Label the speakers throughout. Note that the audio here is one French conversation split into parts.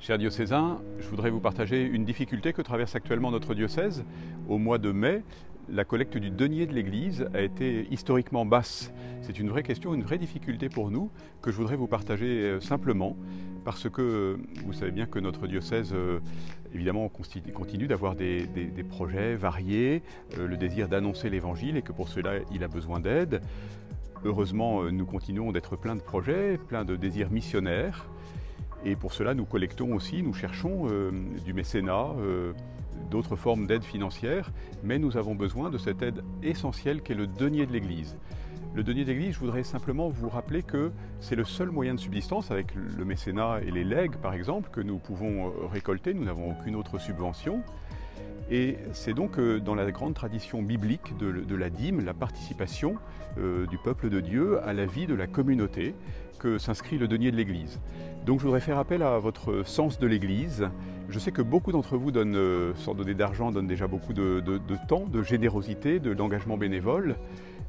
Speaker 1: Chers diocésains, je voudrais vous partager une difficulté que traverse actuellement notre diocèse. Au mois de mai, la collecte du denier de l'Église a été historiquement basse. C'est une vraie question, une vraie difficulté pour nous que je voudrais vous partager simplement parce que vous savez bien que notre diocèse évidemment continue d'avoir des projets variés, le désir d'annoncer l'Évangile et que pour cela il a besoin d'aide. Heureusement, nous continuons d'être plein de projets, plein de désirs missionnaires. Et pour cela, nous collectons aussi, nous cherchons du mécénat, d'autres formes d'aide financière, mais nous avons besoin de cette aide essentielle qu'est le denier de l'Église. Le denier de l'Église, je voudrais simplement vous rappeler que c'est le seul moyen de subsistance, avec le mécénat et les legs par exemple, que nous pouvons récolter, nous n'avons aucune autre subvention. Et c'est donc dans la grande tradition biblique de la dîme, la participation du peuple de Dieu à la vie de la communauté, que s'inscrit le denier de l'Église. Donc je voudrais faire appel à votre sens de l'Église. Je sais que beaucoup d'entre vous donnent, sans donner d'argent, donnent déjà beaucoup de temps, de générosité, d'engagement bénévole.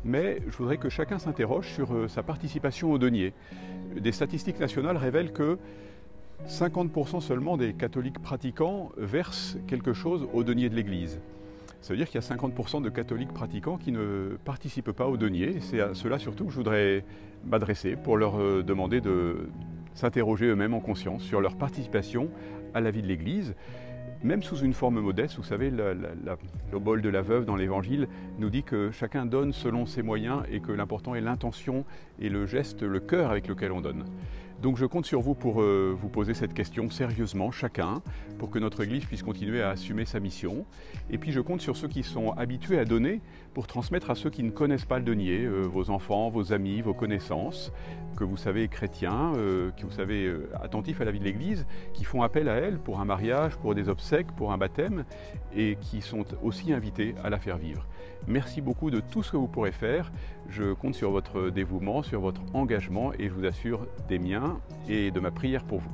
Speaker 1: Mais je voudrais que chacun s'interroge sur sa participation au denier. Des statistiques nationales révèlent que 50% seulement des catholiques pratiquants versent quelque chose au denier de l'Église. Ça veut dire qu'il y a 50% de catholiques pratiquants qui ne participent pas au denier. C'est à cela surtout que je voudrais m'adresser pour leur demander de s'interroger eux-mêmes en conscience sur leur participation à la vie de l'Église, même sous une forme modeste. Vous savez, le bol de la veuve dans l'Évangile nous dit que chacun donne selon ses moyens et que l'important est l'intention et le geste, le cœur avec lequel on donne. Donc je compte sur vous pour vous poser cette question sérieusement, chacun, pour que notre Église puisse continuer à assumer sa mission. Et puis je compte sur ceux qui sont habitués à donner pour transmettre à ceux qui ne connaissent pas le denier, vos enfants, vos amis, vos connaissances, que vous savez chrétiens, que vous savez attentifs à la vie de l'Église, qui font appel à elle pour un mariage, pour des obsèques, pour un baptême, et qui sont aussi invités à la faire vivre. Merci beaucoup de tout ce que vous pourrez faire. Je compte sur votre dévouement, sur votre engagement et je vous assure des miens et de ma prière pour vous.